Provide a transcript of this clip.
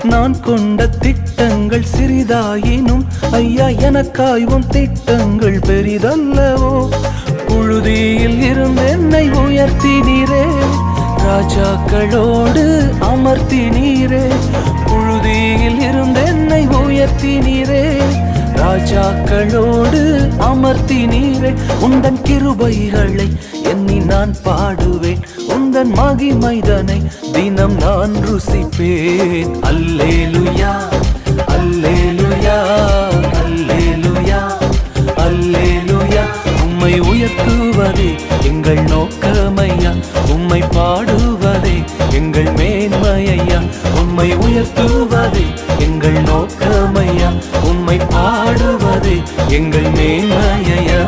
நான் கொண்ட திட்டங்கள் சிறிதாயினும் ஐயா எனக்காயும் திட்டங்கள் பெரிதல்லவோ. புழுதியில் இருந்து என்னை உயர்த்தினீரே, ராஜாக்களோடு அமர்த்தினீரே. புழுதியில் இருந்து என்னை உயர்த்தினீரே, ராஜாக்களோடு அமர்த்தினீரே. உந்தன் கிருபைகளை எண்ணி நான் பாடுவேன், உந்தன் மகிமைதனை தினம் நான் ருசிப்பேன். அல்லேலுயா அல்லேலுயா அல்லேலுயா அல்லேலுயா. உம்மை உயர்த்துவதே எங்கள் நோக்கமையா, உம்மை பாடுவதே எங்கள் மேன்மையா. உம்மை உயர்த்துவதே எங்கள் நோக்கமையா, உம்மை பாடுவதே எங்கள் மேன்மையா.